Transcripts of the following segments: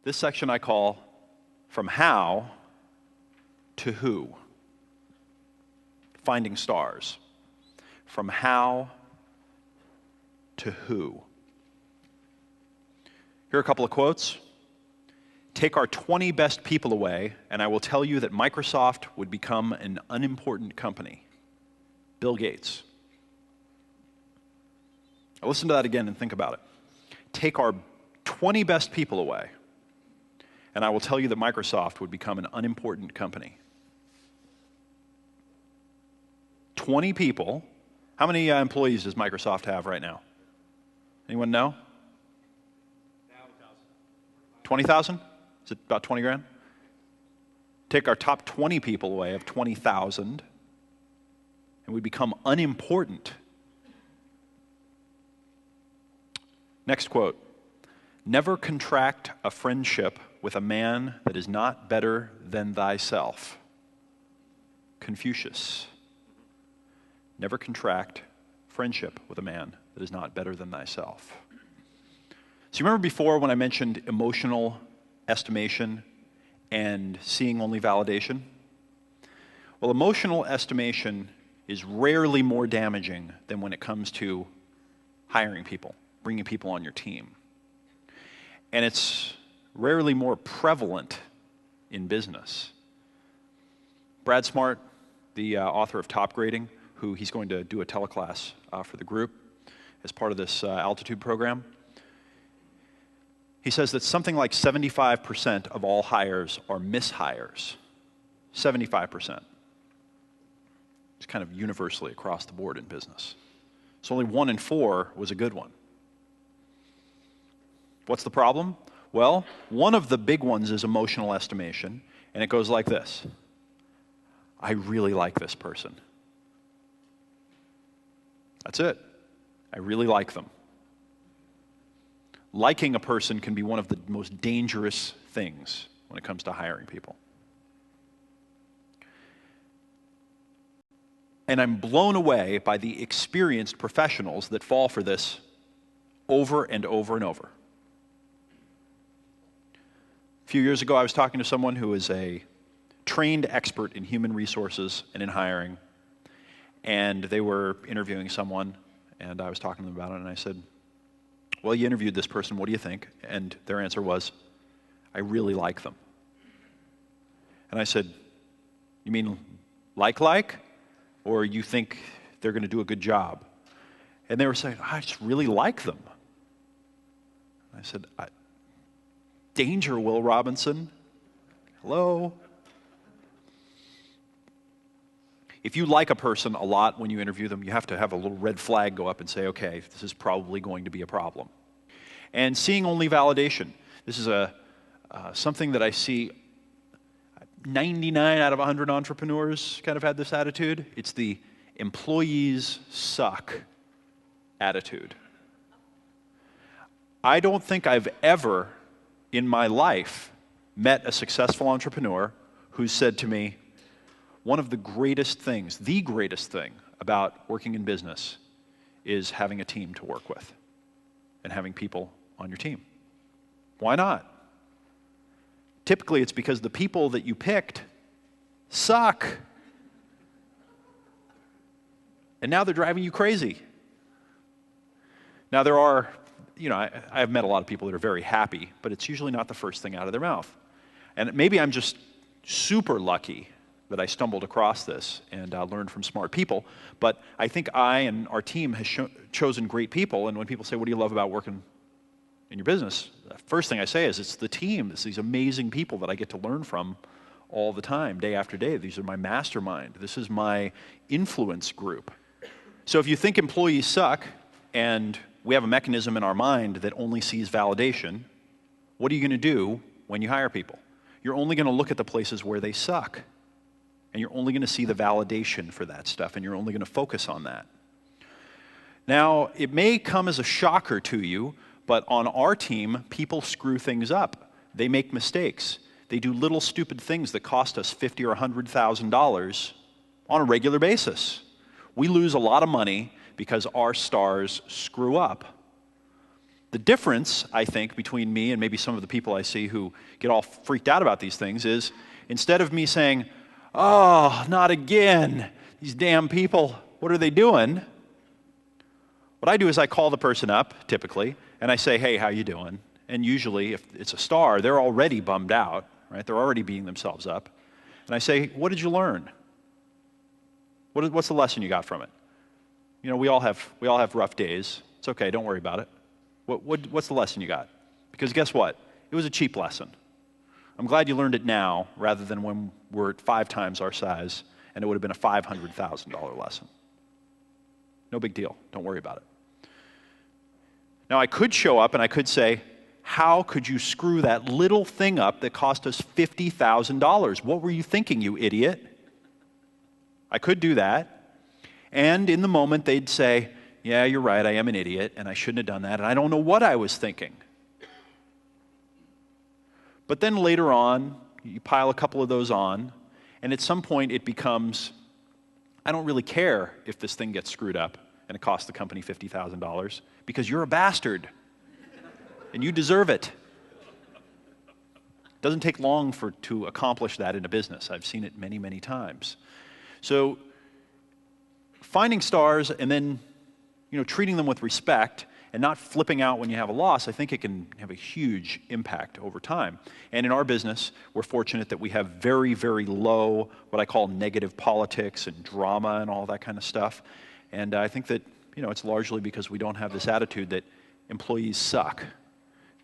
This section I call From How to Who. Finding stars. From how to who. Here are a couple of quotes. Take our 20 best people away, and I will tell you that Microsoft would become an unimportant company. Bill Gates. Now listen to that again and think about it. Take our 20 best people away, and I will tell you that Microsoft would become an unimportant company. 20 people. How many employees does Microsoft have right now? Anyone know? 20,000? Is it about 20 grand? Take our top 20 people away of 20,000, and we become unimportant. Next quote. Never contract a friendship with a man that is not better than thyself. Confucius. Never contract friendship with a man that is not better than thyself. So you remember before when I mentioned emotional estimation and seeing only validation? Well, emotional estimation is rarely more damaging than when it comes to hiring people, bringing people on your team. And it's rarely more prevalent in business. Brad Smart, the author of Top Grading, who he's going to do a teleclass for the group as part of this Altitude program. He says that something like 75% of all hires are mishires. 75%. It's kind of universally across the board in business. So only 1 in 4 was a good one. What's the problem? Well, one of the big ones is emotional estimation, and it goes like this. I really like this person. That's it. I really like them. Liking a person can be one of the most dangerous things when it comes to hiring people. And I'm blown away by the experienced professionals that fall for this over and over and over. A few years ago, I was talking to someone who is a trained expert in human resources and in hiring. And they were interviewing someone, and I was talking to them about it, and I said, well, you interviewed this person, what do you think? And their answer was, I really like them. And I said, you mean like? Or you think they're going to do a good job? And they were saying, I just really like them. I said, danger, Will Robinson. Hello? If you like a person a lot when you interview them, you have to have a little red flag go up and say, okay, this is probably going to be a problem. And seeing only validation. This is something that I see 99 out of 100 entrepreneurs kind of had this attitude. It's the employees suck attitude. I don't think I've ever in my life met a successful entrepreneur who said to me, one of the greatest things, the greatest thing about working in business is having a team to work with and having people on your team. Why not? Typically, it's because the people that you picked suck. And now they're driving you crazy. Now there are, I've met a lot of people that are very happy, but it's usually not the first thing out of their mouth. And maybe I'm just super lucky that I stumbled across this and learned from smart people. But I think I and our team has chosen great people. And when people say, what do you love about working in your business? The first thing I say is it's the team. It's these amazing people that I get to learn from all the time, day after day. These are my mastermind. This is my influence group. So if you think employees suck and we have a mechanism in our mind that only sees validation, what are you going to do when you hire people? You're only going to look at the places where they suck. And you're only going to see the validation for that stuff, and you're only going to focus on that. Now, it may come as a shocker to you, but on our team, people screw things up. They make mistakes. They do little stupid things that cost us $50,000 or $100,000 on a regular basis. We lose a lot of money because our stars screw up. The difference, I think, between me and maybe some of the people I see who get all freaked out about these things is instead of me saying, oh, not again, these damn people, what are they doing? What I do is I call the person up, typically, and I say, hey, how you doing? And usually, if it's a star, they're already bummed out, right? They're already beating themselves up. And I say, what did you learn? What's the lesson you got from it? You know, we all have rough days. It's okay, don't worry about it. What's the lesson you got? Because guess what? It was a cheap lesson. I'm glad you learned it now rather than when we're at 5 times our size and it would have been a $500,000 lesson. No big deal. Don't worry about it. Now, I could show up and I could say, how could you screw that little thing up that cost us $50,000? What were you thinking, you idiot? I could do that. And in the moment, they'd say, yeah, you're right, I am an idiot, and I shouldn't have done that, and I don't know what I was thinking. But then later on, you pile a couple of those on, and at some point it becomes, I don't really care if this thing gets screwed up and it costs the company $50,000 because you're a bastard and you deserve it. It doesn't take long to accomplish that in a business. I've seen it many, many times. So finding stars and then treating them with respect and not flipping out when you have a loss, I think it can have a huge impact over time. And in our business, we're fortunate that we have very, very low, what I call negative politics and drama and all that kind of stuff. And I think that, it's largely because we don't have this attitude that employees suck.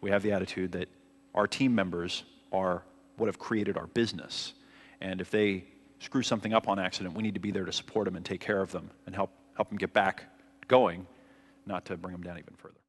We have the attitude that our team members are what have created our business. And if they screw something up on accident, we need to be there to support them and take care of them and help them get back going, not to bring them down even further.